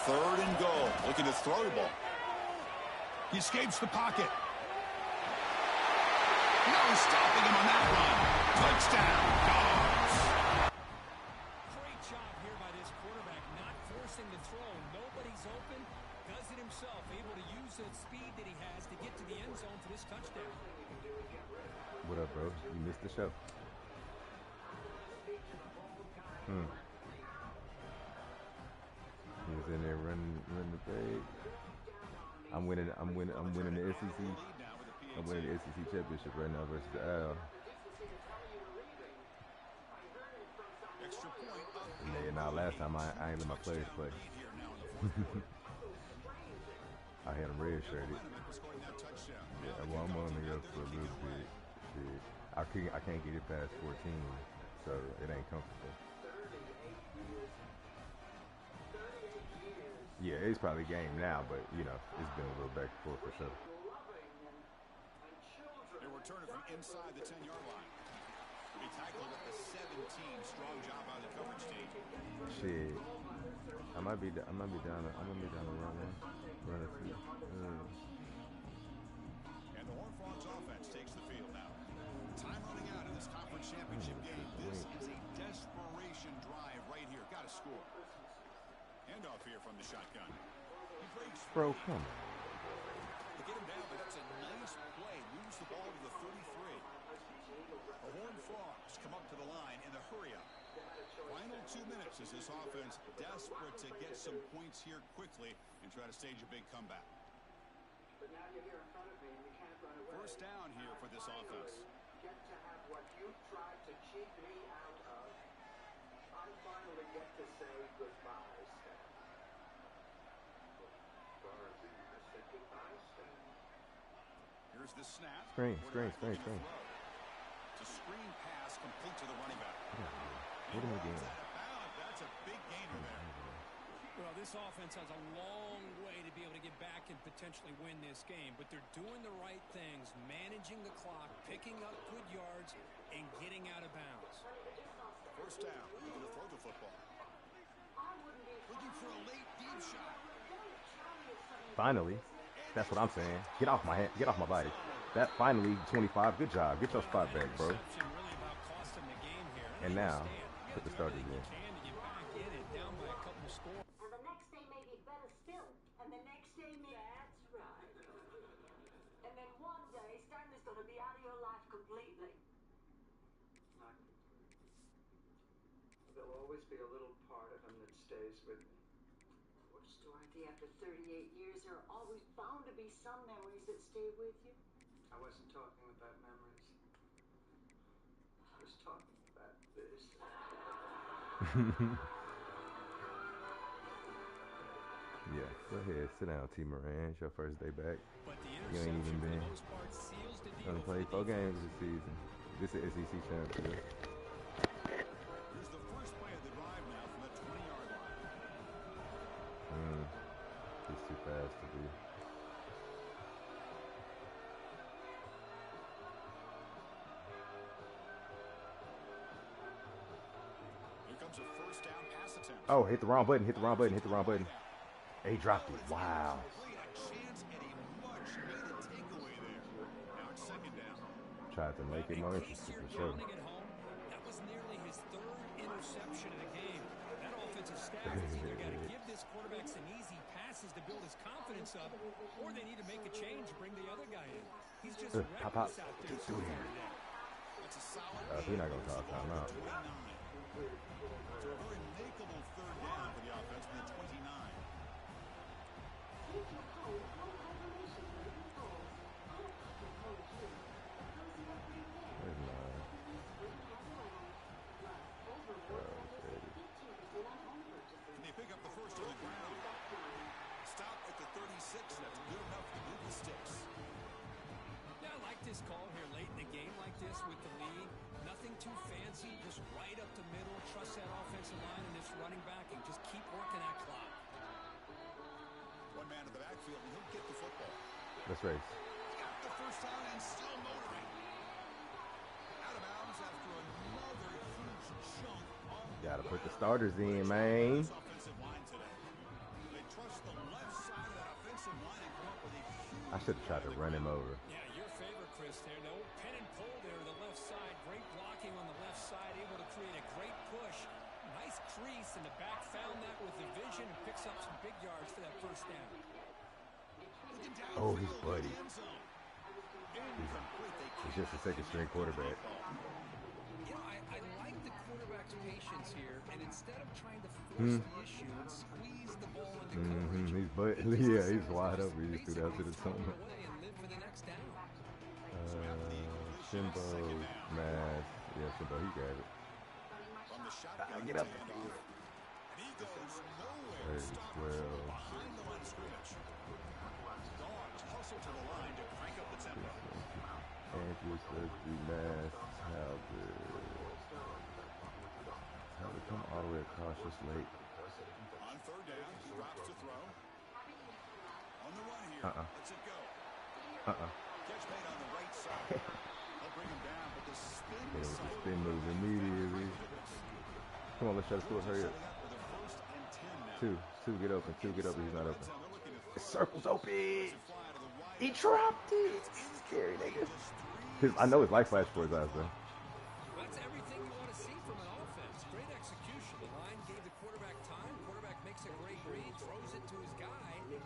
3rd and goal, looking to throw the ball. He escapes the pocket. No stopping him on that run. Touchdown, Dogs. Great job here by this quarterback, not forcing the throw. Nobody's open, does it himself, able to use use the speed that he has to get to the end zone for this touchdown. What up, bro? You missed the show. He was in there running the play. I'm winning the SEC. I'm winning the SEC championship right now versus the Al. Extra point up. And now last time I ain't let my players play. I had them red shirted. Yeah, well, I'm only up for a little bit. Shit. I can't get it past 14, so it ain't comfortable. Yeah, it's probably a game now, but you know, it's been a little back and forth for sure. They return it from inside the 10-yard line. He tackled at the 17. Strong job by the coverage team. Shit, I might be down to run a few. And the Horned Frogs offense takes the field now. Time running out in this conference championship game. This is a desperation drive right here. Got to score. Handoff here from the shotgun. He breaks. Bro, come on. They get him down, but that's a nice play. Moves the ball to the 33. The Horned Frogs come up to the line in the hurry-up. Final 2 minutes as this offense desperate to get some points here quickly and try to stage a big comeback. But now you're here in front of me and you can't run away. First down here for this offense. Get to have what you tried to cheat me out of. I finally get to say goodbye, Stan. Here's the snap. Screen. It's a screen pass complete to the running back. What am I doing? That's a big gainer there. Well, this offense has a long way to be able to get back and potentially win this game, but they're doing the right things, managing the clock, picking up good yards, and getting out of bounds. First down, looking to throw the football. Looking for a late deep shot. Finally, that's what I'm saying. Get off my head. Get off my body. That finally 25. Good job. Get your spot back, bro. And now, put the starters in. And the next day may be better still. And the next day may... That's right. And then one day, Stanley's going to be out of your life completely. Not completely. There'll always be a little part of him that stays with me. Worst Dorothy, after 38 years, there are always bound to be some memories that stay with you. I wasn't talking about memories. I was talking about this. Yeah, go ahead. Sit down, T. Moran. It's your first day back. But the You ain't even been. seals the deal. Only played 4 games this season. This is SEC championship. Here's the first play of the drive now from the 20-yard line. He's too fast to be. Here comes a first down pass attempt. Oh, hit the wrong button. Hey, he dropped it. Wow. Played a chance and a much needed takeaway there. Now it's second down. Tried to make it more interesting for sure. That was nearly his 3rd interception of the game. That offensive staff has either got to give this quarterback some easy passes to build his confidence up, or they need to make a change to bring the other guy in. He's just reckless out there so far today. That's a solid He's not going to call timeout. 29. So a very makeable third down for the offense from the 29. There's none. And they pick up the first on the ground. Stop at the 36. That's good enough to move the sticks. Yeah, I like this call here late in the game like this with the lead. Nothing too fancy, just right up the middle. Trust that offensive line and this running back and just keep working that clock. One man in the backfield, and he'll get the football. Let's race. He's got the first down and still motoring. Out of bounds after another huge chunk on the Gotta put the starters in, man. offensive line today. They trust the left side of that offensive line and come up with a huge... I should have tried to run him over. Yeah, your favorite, Chris, there. The old pen and pull there to the left side. Great blocking on the left side, able to create a great push. Nice crease in the back, found that with the vision and picks up some big yards for that first down. Oh, his buddy. He's just a second string quarterback. You know, I like the quarterback's patience here, and instead of trying to force the issue and squeeze the ball into coverage, He's wide open. He just threw that to the tunnel. away and live for the next down. Shimbo, Mass. Yeah, Shimbo, he got it. Get up. Hey, 12. Andrews, Leslie, Mass, how to come all the way across this late. On third down, drops to throw. On the run here. Let's it go. Catch made on the right side. They'll bring him down, but the spin move immediately. Come on, let's try to score. Hurry up. Two, get open. He's not open. The circle's open. He dropped it. Scary nigga. I know his life flashed for his eyes, though. That's everything you want to see from an offense. Great execution. The line gave the quarterback time. Quarterback makes a great read, throws it to his guy. The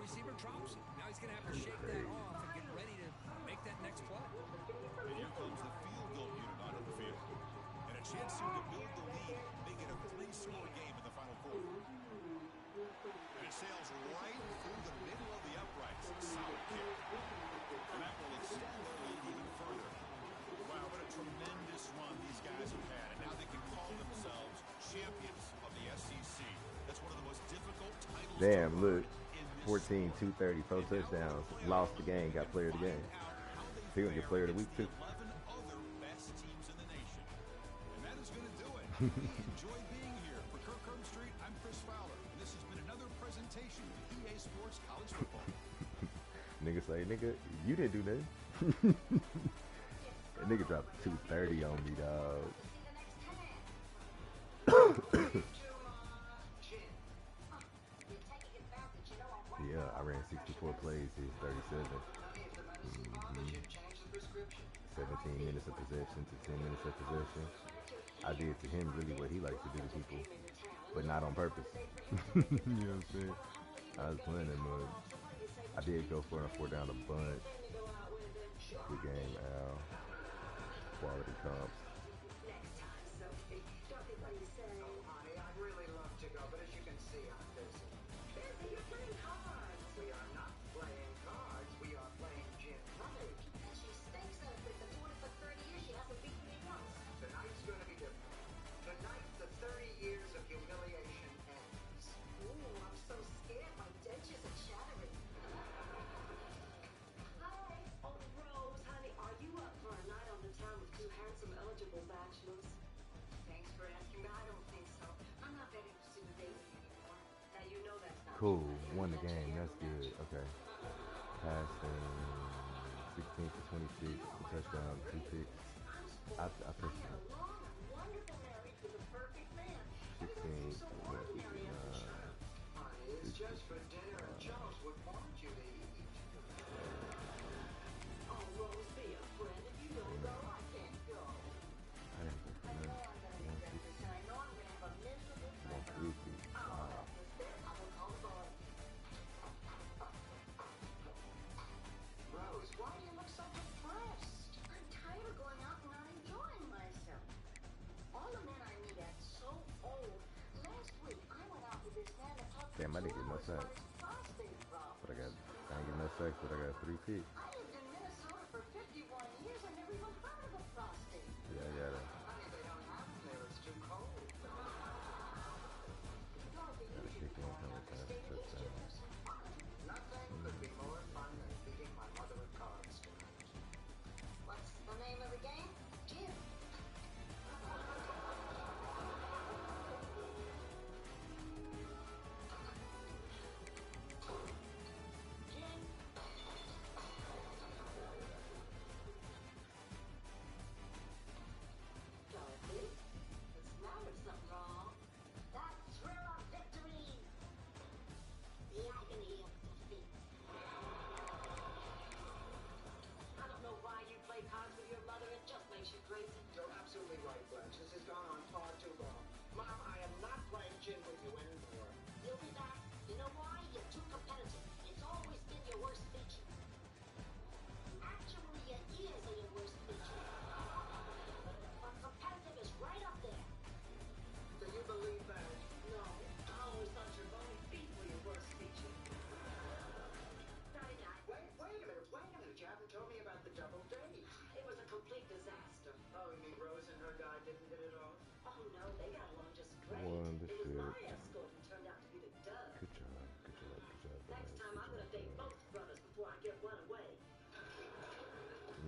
receiver drops it. Now he's going to have to shake that off and get ready to make that next play. And here comes the field goal unit onto the field. And a chance soon to build the lead, make it a 3-score game in the final quarter. And it sails right through the middle of the uprights. Solid kick. And that will extend their lead even further. Wow, what a tremendous run these guys have had. And now they can call themselves champions of the SEC. That's one of the most difficult titles. Damn, look. 14, 230, 4 touchdowns. Lost the game, got player of the game. He's going to get player of the week, too. 11 other best teams in the nation. And that is going to do it. Enjoy being here. For Kirk Street, I'm Chris Fowler. And this has been another presentation of EA Sports College Football. Nigga say, nigga, you didn't do nothing. That nigga dropped 230 on me, dog. Yeah, I ran 64 plays. He's 37. 17 minutes of possession to 10 minutes of possession. I did to him really what he likes to do to people, but not on purpose. You know what I'm saying? I was playing him. I did go for a 4 down a bunch. Good game, Al. Quality comps. Honey, I'd really love to go, but as you can see, I'm busy. Busy? You're playing cards. We are not playing cards. We are playing gin tonic. And she stinks at it. They've been doing it for 30 years. She hasn't beaten me once. Tonight's going to be different. Tonight, the 30 years of humiliation ends. Ooh, I'm so scared. My dentures are chattering. Hi. Oh, Rose, honey, are you up for a night on the town with 2 handsome, eligible bachelors? Thanks for asking, but I don't think so. I'm not that interested in dating anymore. Now, you know that's not Cool. true. Won the game. That's good. Okay. Passing 16 to 26. Touchdown. 2 picks. I pushed him. Wonderful married to the perfect man. 16 to Honey, it's just for dinner, and Charles would want you to eat. Oh, Rose, be a friend. If you don't go, I can't go. I didn't go for none. I know I'm gonna have a miserable time. 150. Wow. I will call the boy. Rose, Why do you look so depressed? I'm tired of going out and not enjoying myself. All the men I meet are so old. Last week, I went out with this man that talked Damn, I for didn't get 2 no hours sex. about his prostate problem. But I didn't get no sex, but I got 3 picks. I lived in Minnesota for 51 years. I never even heard of a prostate. Yeah, I got it. honey, they don't have them there. It's too cold. Dorothy, you Gotta should kick one time with that touchdown. Nothing could be more fun than beating my mother at cards tonight. What's the name of the game? Jim.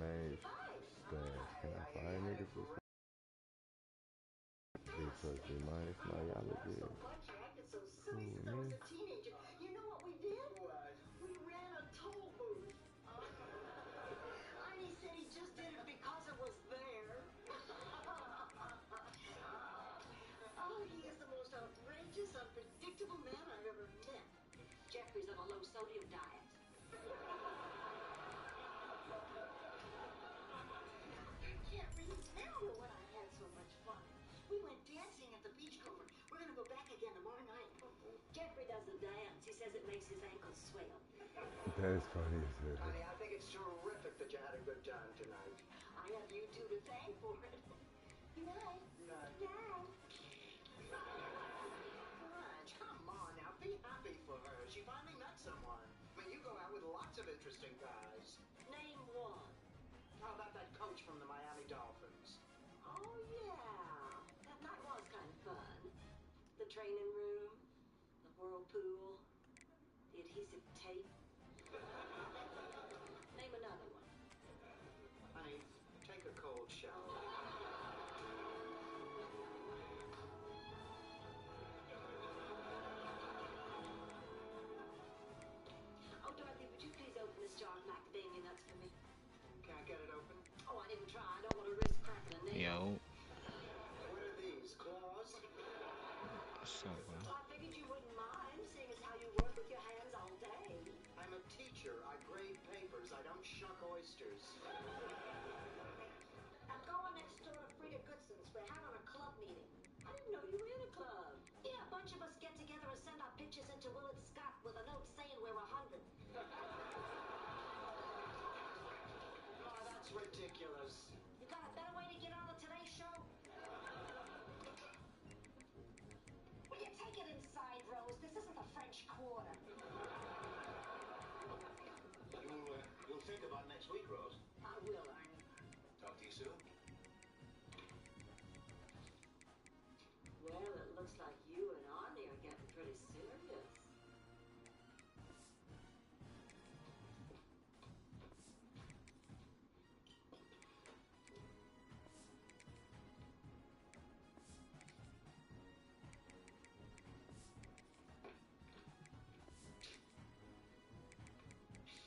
name Stash. Can I fire niggas for some? Big plus B minus. No, y'all look good. You acted so silly since I was a teenager. You know what we did? What? We ran a toll booth. Arnie said he just did it because it was there. Oh, he is the most outrageous, unpredictable man I've ever met. Jeffrey's on a low sodium diet. I can't remember when I had so much fun. We went dancing at the beachcomber. We're gonna go back again tomorrow night. Jeffrey doesn't dance. He says it makes his ankles swell. That is funny as hell. Honey, I think it's terrific that you had a good time tonight. I have you two to thank for it. Good night. Good night. Blanche, come on now. Be happy for her. She finally met someone. I mean, you go out with lots of interesting guys. Name one. How about that coach from the Miami Dolphins? Oh, yeah. That night was kind of fun. The training room, the whirlpool, the adhesive tape. Name another one. Honey, take a cold shower. Oh, Dorothy, would you please open this jar of macadamia nuts for me? Can I get it open? Oh, I didn't try. I don't want to risk cracking a nail. Yo, What are these, claws? what's up, bro? I figured you wouldn't mind, seeing as how you work with your hands all day. I'm a teacher. I grade papers. I don't shuck oysters. I'm going next door to Frida Goodson's. We're having a club meeting. I didn't know you were in a club. Yeah, a bunch of us get together and send our pictures into Willard Scott with a note saying we're 100. Oh, that's ridiculous. You got a better way to get on the Today Show? Will you take it inside, Rose? This isn't the French Quarter. You'll think about next week, Rose. I will, Arnie. Talk to you soon. Well, it looks like you and Arnie are getting pretty serious.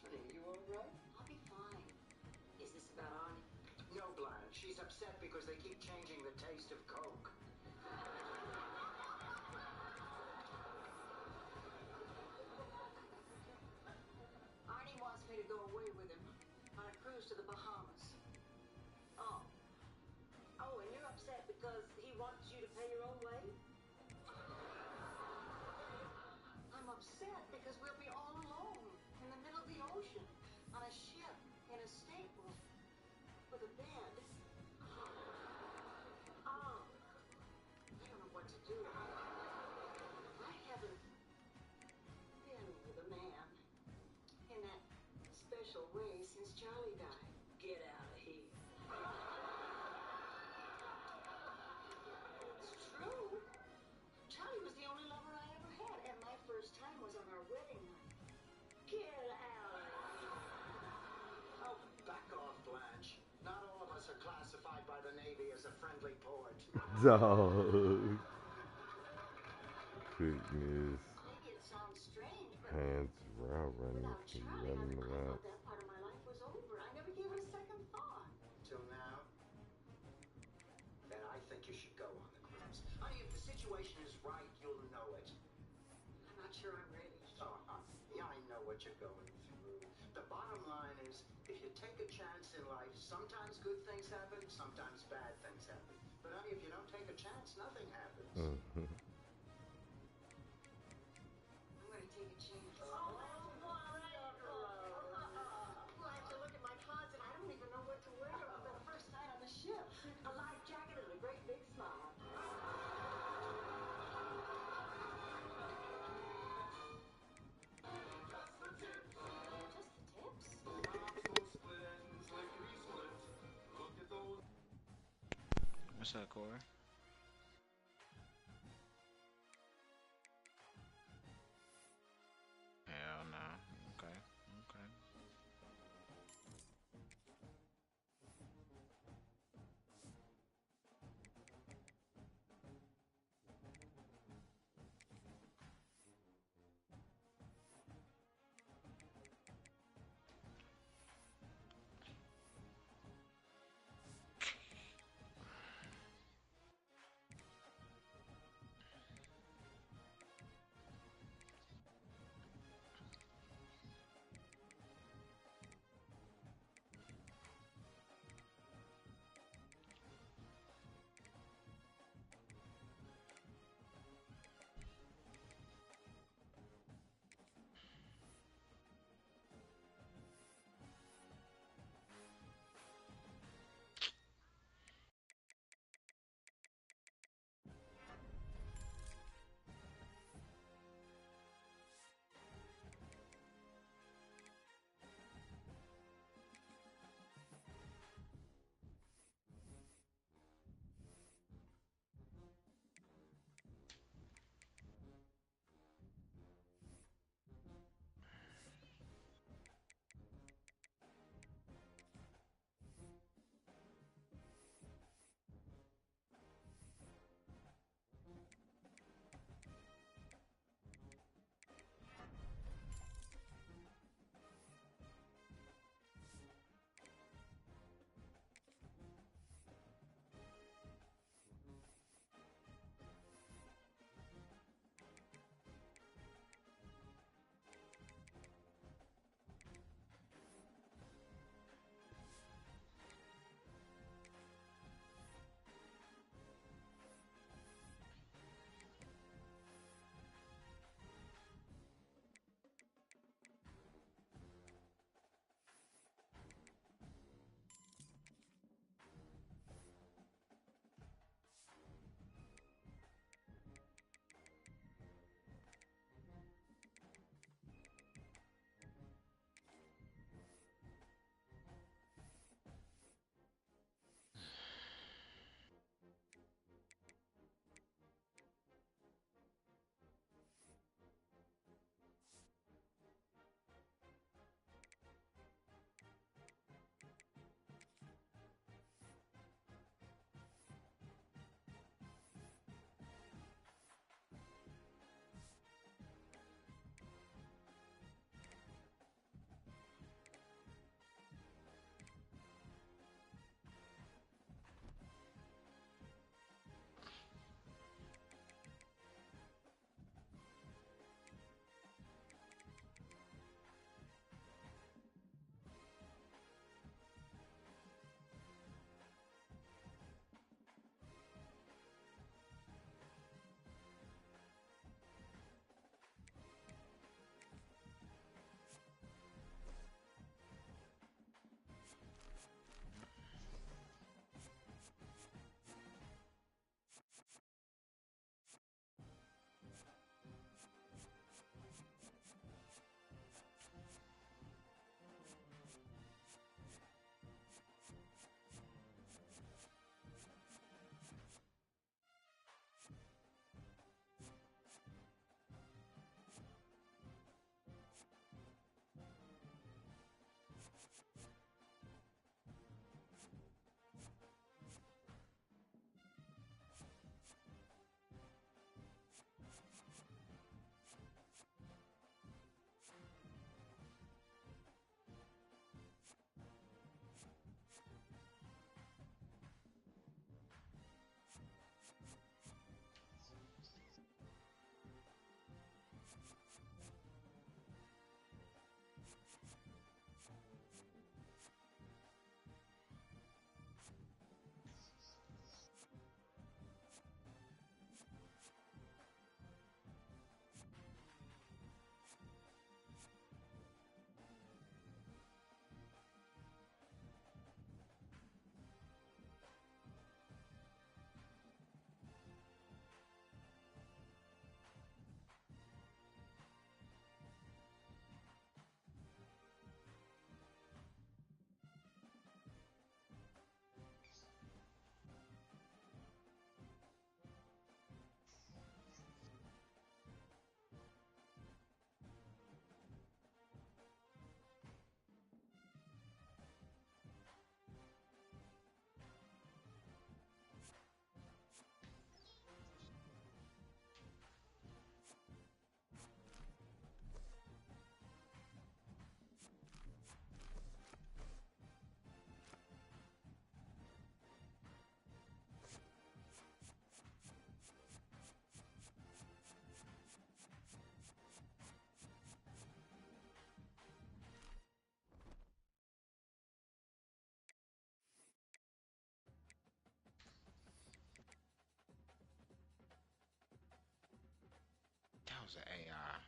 Honey, you all right? I'll be fine. Is this about Arnie? No, Blanche. She's upset because they keep changing the taste of Coke. Arnie wants me to go away with him on a cruise to the Bahamas. Oh. Oh, and you're upset because he wants you to pay your own way? I'm upset because we'll be all alone in the middle of the ocean on a ship in a stateroom with a bed. Oh, I don't know what to do. I haven't been with a man in that special way since Charlie died. Get out of here. It's true. Charlie was the only lover I ever had, and my first time was on our wedding night. Get out of here. Oh, back off, Blanche. Not all of us are classified by the Navy as a friendly port. Dog. Goodness. Maybe it sounds strange, but Hands round running. without You Charlie, running I around. thought that part of my life was over. I never gave it a second thought. Till now? Then I think you should go on the cruise. Honey, if the situation is right, you'll know it. I'm not sure I'm ready. Yeah, I know what you're going through. The bottom line is, if you take a chance in life, sometimes good things happen, sometimes bad things happen. But honey, if you don't take a chance, nothing happens. Mhm. I'm going to take a chance. Oh, wonderful. Well, I have to look at my closet. I don't even know what to wear for the first night on the ship. A life jacket and a great big smile. Just the tips? What's up, Corey? Hell no. Okay. Okay. was an AI.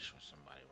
trash when somebody